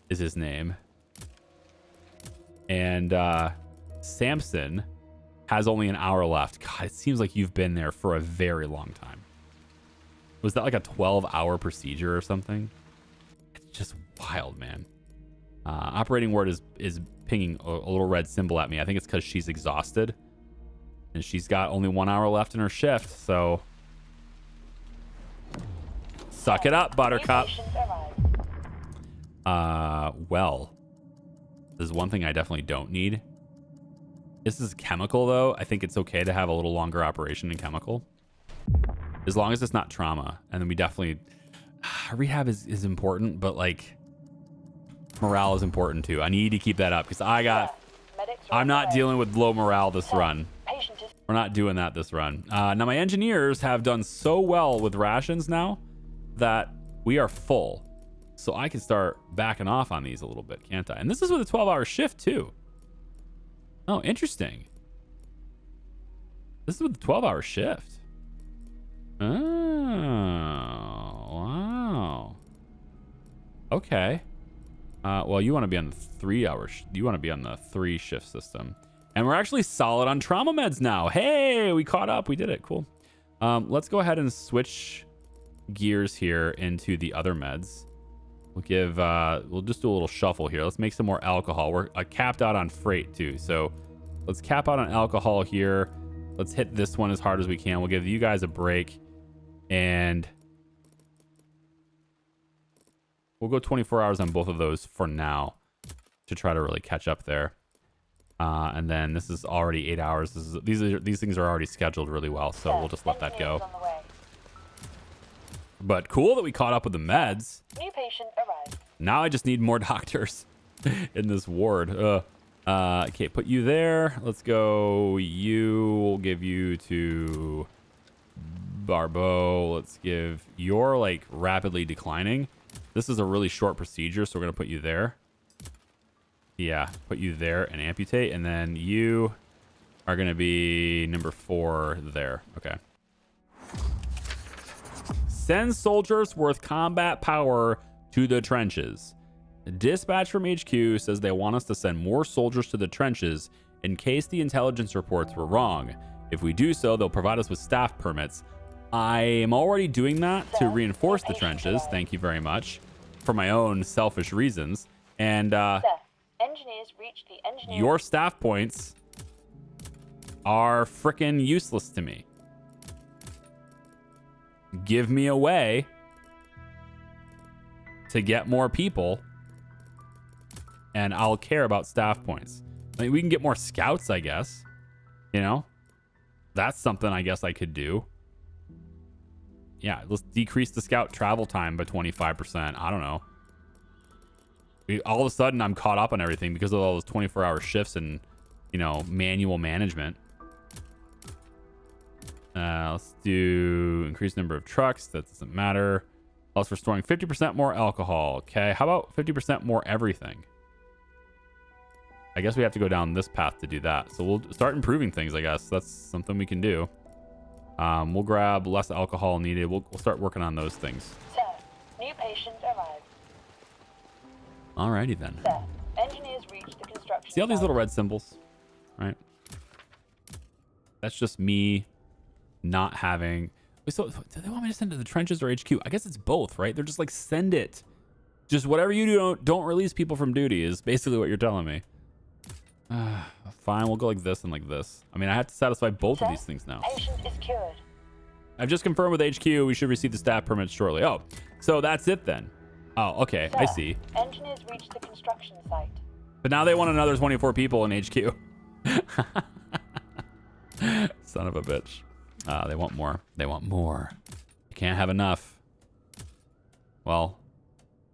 is his name. And Samson has only an hour left. God, it seems like you've been there for a very long time. Was that like a 12-hour procedure or something? It's just wild, man. Operating ward is pinging a little red symbol at me. I think it's because she's exhausted. And she's got only 1 hour left in her shift, so... Suck it up, Buttercup. Well... There's one thing I definitely don't need. This is chemical, though. I think it's okay to have a little longer operation in chemical. As long as it's not trauma. And then we definitely... Rehab is important, but, like... Morale is important, too. I need to keep that up, because I'm not dealing with low morale this run. We're not doing that this run. Now, my engineers have done so well with rations now that we are full. So I can start backing off on these a little bit, can't I? And this is with a 12-hour shift, too. Oh, interesting. This is with a 12-hour shift. Oh, wow. Okay. Well, you want to be on the 3-hour... You want to be on the 3-shift system. And we're actually solid on trauma meds now. Hey, we caught up. We did it. Cool. Let's go ahead and switch gears here into the other meds. We'll give... we'll just do a little shuffle here. Let's make some more alcohol. We're capped out on freight, too. So let's cap out on alcohol here. Let's hit this one as hard as we can. We'll give you guys a break. And... we'll go 24 hours on both of those for now to try to really catch up there. And then this is already 8 hours. These things are already scheduled really well, so we'll just let that go. But cool that we caught up with the meds. New patient arrived. Now I just need more doctors in this ward. Okay, put you there. Let's go. We'll give you to Barbeau. Let's give you're like rapidly declining. This is a really short procedure, so we're going to put you there. Yeah, put you there and amputate. And then you are going to be number 4 there. Okay. Send soldiers worth combat power to the trenches. Dispatch from HQ says they want us to send more soldiers to the trenches in case the intelligence reports were wrong. If we do so, they'll provide us with staff permits. I am already doing that to reinforce the trenches. Thank you very much. For my own selfish reasons. And engineers reached the engineering... your staff points are frickin' useless to me. Give me a way to get more people and I'll care about staff points. I mean, we can get more scouts, I guess. You know, that's something I guess I could do. Yeah, let's decrease the scout travel time by 25%. I don't know. All of a sudden, I'm caught up on everything because of all those 24-hour shifts and, you know, manual management. Let's do increased number of trucks. That doesn't matter. Plus, we're storing 50% more alcohol. Okay, how about 50% more everything? I guess we have to go down this path to do that. So we'll start improving things, I guess. That's something we can do. We'll grab less alcohol needed. We'll start working on those things. Sir, new patient arrived. Alrighty then. Sir, engineers reached the construction See all these site. little red symbols? Right. That's just me not having... Wait, so do they want me to send it to the trenches or HQ? I guess it's both, right? They're just like, send it. Just whatever you do, don't release people from duty is basically what you're telling me. Fine, we'll go like this and like this. I mean, I have to satisfy both of these things now. Patient is cured. I've just confirmed with HQ we should receive the staff permits shortly. Oh, so that's it then. Oh, okay, Sir, I see. Engineers reached the construction site. But now they want another 24 people in HQ. Son of a bitch. They want more. They want more. You can't have enough. Well,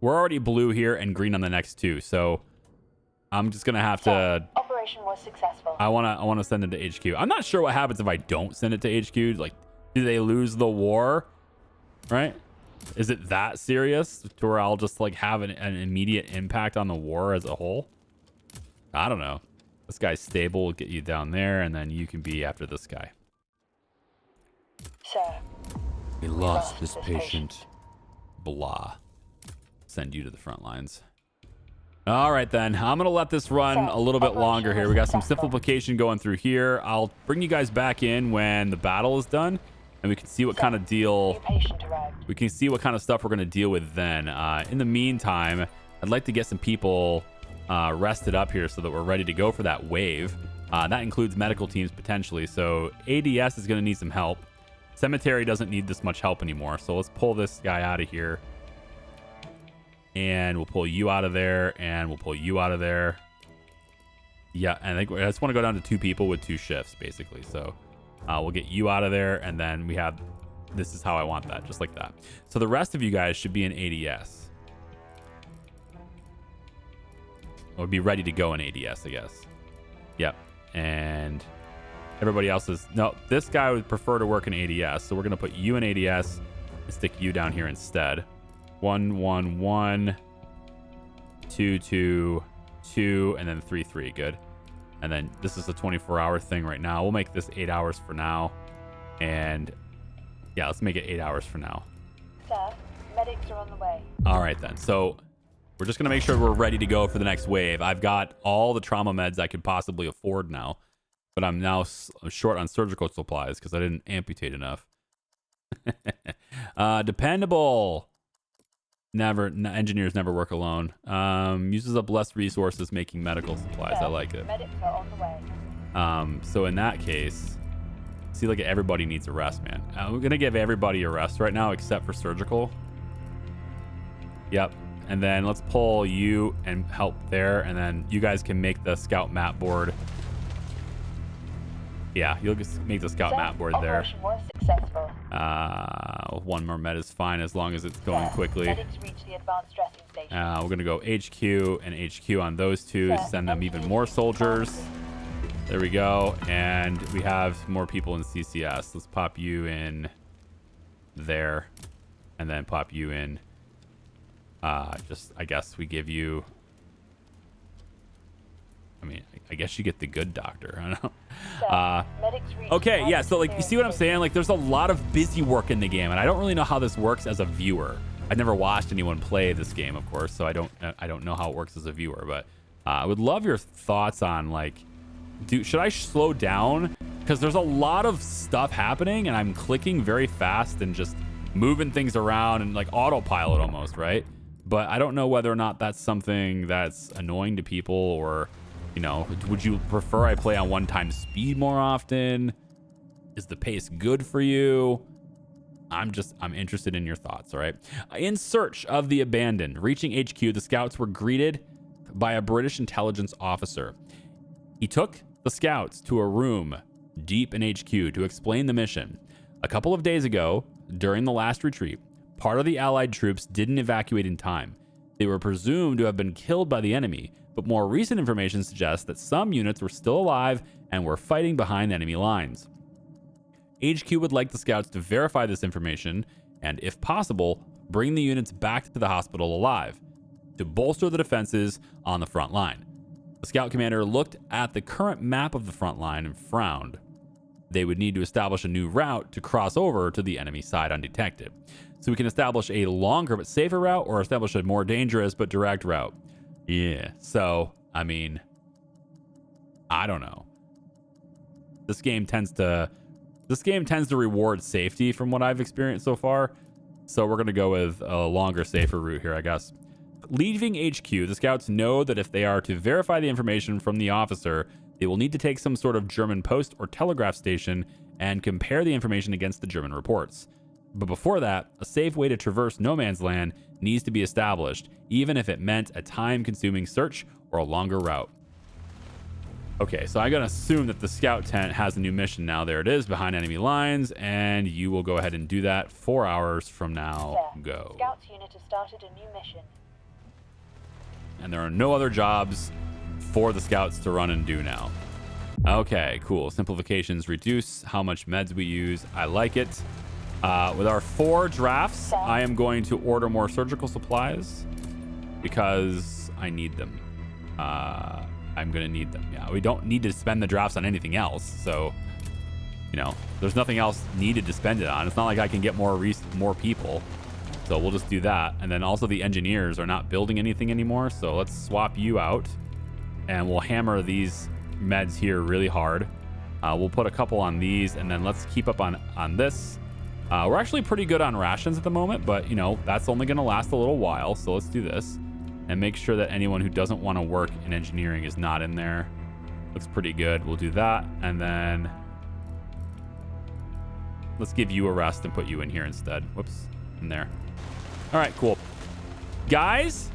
we're already blue here and green on the next two, so I'm just gonna have to. Operation was successful. I wanna send it to HQ. I'm not sure what happens if I don't send it to HQ. Like, do they lose the war? Right? Is it that serious to where I'll just like have an immediate impact on the war as a whole? I don't know. This guy's stable. We'll get you down there, and then you can be after this guy. Sir, We lost this patient. Blah. Send you to the front lines. All right, then. I'm going to let this run a little bit longer here. We got some simplification going through here. I'll bring you guys back in when the battle is done, and we can see what kind of deal... new patient arrived. We can see what kind of stuff we're going to deal with then. In the meantime, I'd like to get some people rested up here so that we're ready to go for that wave. That includes medical teams potentially. So ADS is going to need some help. Cemetery doesn't need this much help anymore. So let's pull this guy out of here. And we'll pull you out of there. And we'll pull you out of there. Yeah, and I just want to go down to 2 people with 2 shifts, basically. So we'll get you out of there. And then we have... This is how I want that, just like that. So the rest of you guys should be in ADS. Or be ready to go in ADS, I guess. Yep. And everybody else is... No, this guy would prefer to work in ADS. So we're going to put you in ADS and stick you down here instead. 1, 1, 1, 2, 2, 2, and then 3, 3. Good. And then this is a 24-hour thing right now. We'll make this 8 hours for now. And... yeah, let's make it 8 hours for now. Sir, medics are on the way. All right, then. So we're just going to make sure we're ready to go for the next wave. I've got all the trauma meds I could possibly afford now, but I'm now short on surgical supplies because I didn't amputate enough. Dependable. Engineers never work alone. Uses up less resources making medical supplies. Sir, I like it. medics are on the way. So in that case... See, like, everybody needs a rest, man. We're going to give everybody a rest right now except for surgical. Yep. And then let's pull you and help there. And then you guys can make the scout map board. Yeah, you'll just make the scout map board there. Operation was successful. 1 more med is fine as long as it's going quickly. Medics reach the advanced dressing station. We're going to go HQ and HQ on those 2. Send them even more soldiers. There we go. And we have more people in CCS. Let's pop you in there. And then pop you in. Just, I guess we give you... I mean, I guess you get the good doctor. I don't know. Medics reach Okay, yeah. So, like, you see what I'm saying? Like, there's a lot of busy work in the game. And I don't really know how this works as a viewer. I've never watched anyone play this game, of course. So I don't know how it works as a viewer. But I would love your thoughts on, like... should I slow down? Because there's a lot of stuff happening and I'm clicking very fast and just moving things around and like autopilot almost, right? But I don't know whether or not that's something that's annoying to people or, you know, would you prefer I play on 1x speed more often? Is the pace good for you? I'm interested in your thoughts, all right? In search of the abandoned, reaching HQ, the scouts were greeted by a British intelligence officer. He took the scouts to a room deep in HQ to explain the mission. A couple of days ago, during the last retreat, part of the Allied troops didn't evacuate in time. They were presumed to have been killed by the enemy, but more recent information suggests that some units were still alive and were fighting behind enemy lines. HQ would like the scouts to verify this information and, if possible, bring the units back to the hospital alive to bolster the defenses on the front line. The scout commander looked at the current map of the front line and frowned. They would need to establish a new route to cross over to the enemy side undetected. So we can establish a longer but safer route or establish a more dangerous but direct route. Yeah, so, I mean, I don't know. This game tends to reward safety from what I've experienced so far. So we're going to go with a longer, safer route here, I guess. Leaving HQ, the scouts know that if they are to verify the information from the officer, they will need to take some sort of German post or telegraph station and compare the information against the German reports. But before that, a safe way to traverse no man's land needs to be established, even if it meant a time-consuming search or a longer route. Okay, so I'm going to assume that the scout tent has a new mission now. There it is, behind enemy lines, and you will go ahead and do that 4 hours from now. There. Go. Scouts unit has started a new mission. And there are no other jobs for the scouts to run and do now. Okay, cool. Simplifications reduce how much meds we use. I like it. With our 4 drafts, I am going to order more surgical supplies because I need them. I'm going to need them. Yeah, we don't need to spend the drafts on anything else. So, you know, there's nothing else needed to spend it on. It's not like I can get more people. So we'll just do that. And then also the engineers are not building anything anymore. So let's swap you out and we'll hammer these meds here really hard. We'll put a couple on these and then let's keep up on this. We're actually pretty good on rations at the moment, but you know, that's only going to last a little while. So let's do this and make sure that anyone who doesn't want to work in engineering is not in there. Looks pretty good. We'll do that. And then let's give you a rest and put you in here instead. Whoops, in there. All right, cool. Guys,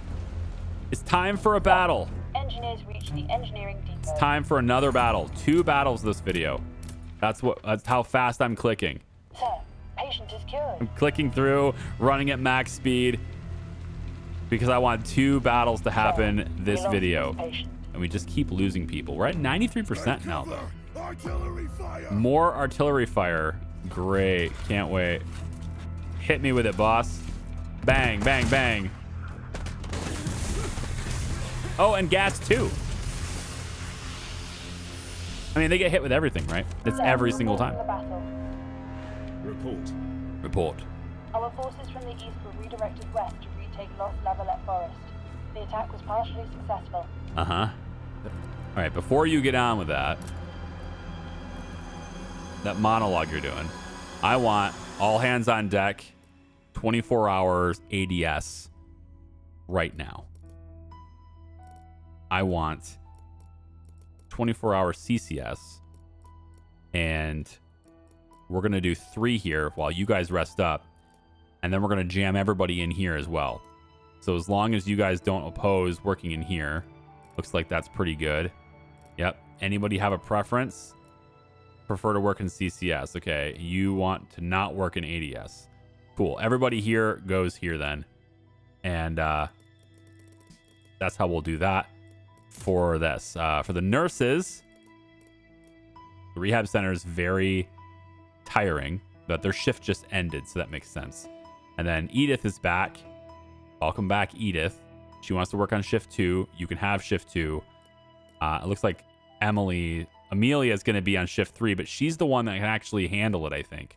it's time for a battle. Engineers reach the engineering depot. It's time for another battle. 2 battles this video. That's how fast I'm clicking. Sir, patient is cured. I'm clicking through, running at max speed because I want 2 battles to happen this video. And we just keep losing people. We're at 93% now, though. Artillery fire. More artillery fire. Great. Can't wait. Hit me with it, boss. Bang, bang, bang. Oh, and gas too. I mean, they get hit with everything, right? It's every single time. Report. Our forces from the east were redirected west to retake Lost Lavalette Forest. The attack was partially successful. Uh-huh. All right, before you get on with that monologue you're doing, I want all hands on deck, 24 hours ADS right now. I want 24-hour CCS, and we're going to do 3 here while you guys rest up, and then we're going to jam everybody in here as well. So as long as you guys don't oppose working in here, looks like that's pretty good. Yep. Anybody have a preference? Prefer to work in CCS. Okay. You want to not work in ADS. Cool. Everybody here goes here then. And that's how we'll do that for this. For the nurses, the rehab center is very tiring, but their shift just ended, so that makes sense. And then Edith is back. Welcome back, Edith. She wants to work on shift 2. You can have shift 2. It looks like Amelia is going to be on shift 3, but she's the one that can actually handle it, I think.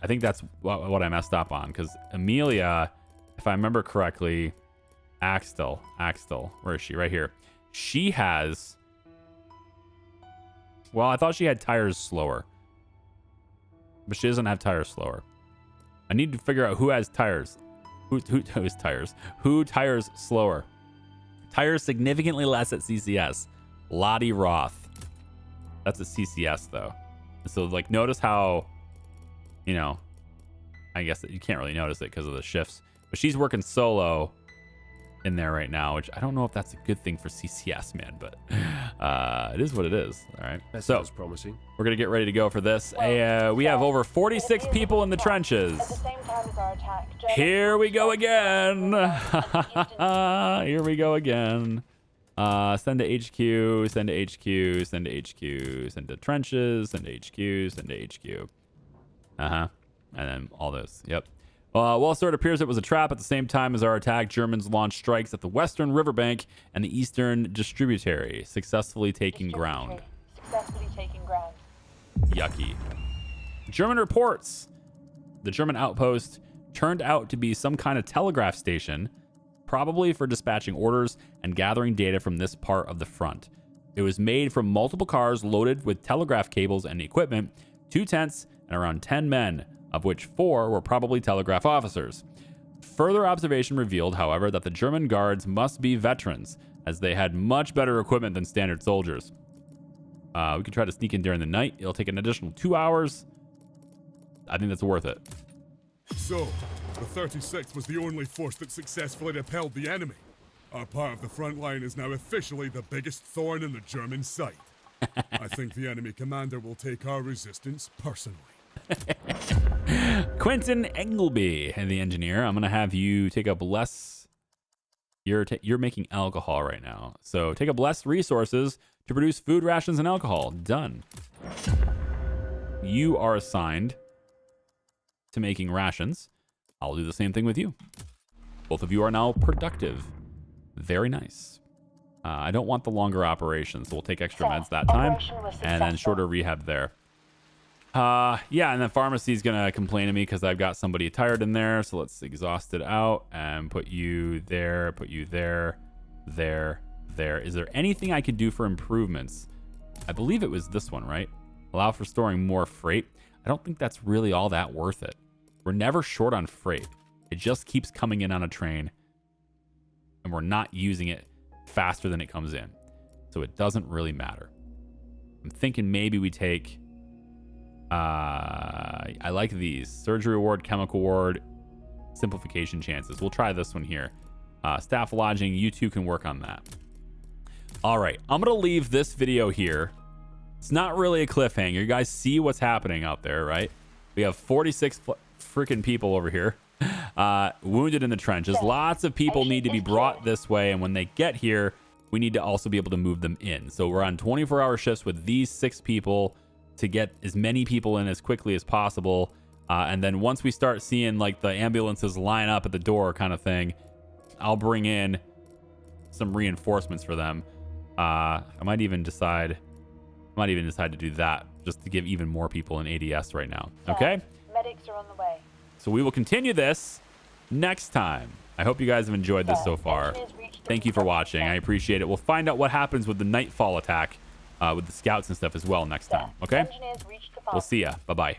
I think that's what I messed up on, because Amelia, if I remember correctly, Axtell, where is she? Right here. She has... Well, I thought she had tires slower. But she doesn't have tires slower. I need to figure out who has tires. Who has tires? Who tires slower? Tires significantly less at CCS. Lottie Roth. That's a CCS, though. So, like, notice how... You know, I guess that you can't really notice it because of the shifts. But she's working solo. in there right now, which I don't know if that's a good thing for CCS, man, but it is what it is. All right. That So sounds promising. we're going to get ready to go for this. We have over 46 people in the trenches. At the same time as our attack, German Here we go again. Here we go again. Send to HQ, send to HQ, send to HQ, send to trenches, send to HQ, send to HQ. And then all those. Yep. Well, sir, it appears it was a trap. At the same time as our attack, Germans launched strikes at the western riverbank and the eastern distributary, successfully taking ground. Successfully taking ground. Yucky. German reports. The German outpost turned out to be some kind of telegraph station, probably for dispatching orders and gathering data from this part of the front. It was made from multiple cars loaded with telegraph cables and equipment, 2 tents, and around 10 men, of which 4 were probably telegraph officers. Further observation revealed, however, that the German guards must be veterans, as they had much better equipment than standard soldiers. We could try to sneak in during the night. It'll take an additional 2 hours. I think that's worth it. So, the 36th was the only force that successfully repelled the enemy. Our part of the front line is now officially the biggest thorn in the German side. I think the enemy commander will take our resistance personally. Quentin Engelby, the engineer. I'm gonna have you take up less. You're making alcohol right now, so take up less resources to produce food rations and alcohol. Done. You are assigned to making rations. I'll do the same thing with you. Both of you are now productive. Very nice. I don't want the longer operations, so we'll take extra meds that time, and then shorter rehab there. Yeah, and then pharmacy's gonna complain to me because I've got somebody tired in there. So let's exhaust it out and put you there, put you there, there. Is there anything I could do for improvements? I believe it was this one, right? Allow for storing more freight. I don't think that's really all that worth it. We're never short on freight. It just keeps coming in on a train, and we're not using it faster than it comes in. So it doesn't really matter. I'm thinking maybe we take... I like these. Surgery ward, chemical ward, simplification chances. We'll try this one here. Staff lodging, you two can work on that. All right, I'm going to leave this video here. It's not really a cliffhanger. You guys see what's happening out there, right? We have 46 freaking people over here wounded in the trenches. Lots of people need to be brought this way, and when they get here, we need to also be able to move them in. So we're on 24-hour shifts with these 6 people to get as many people in as quickly as possible. And then once we start seeing like the ambulances line up at the door kind of thing, I'll bring in some reinforcements for them. I might even decide to do that just to give even more people an ADS right now. Okay? Medics are on the way. So we will continue this next time. I hope you guys have enjoyed this so far. Thank you for watching. I appreciate it. We'll find out what happens with the Nightfall attack with the scouts and stuff as well next time. Okay? We'll see ya. Bye-bye.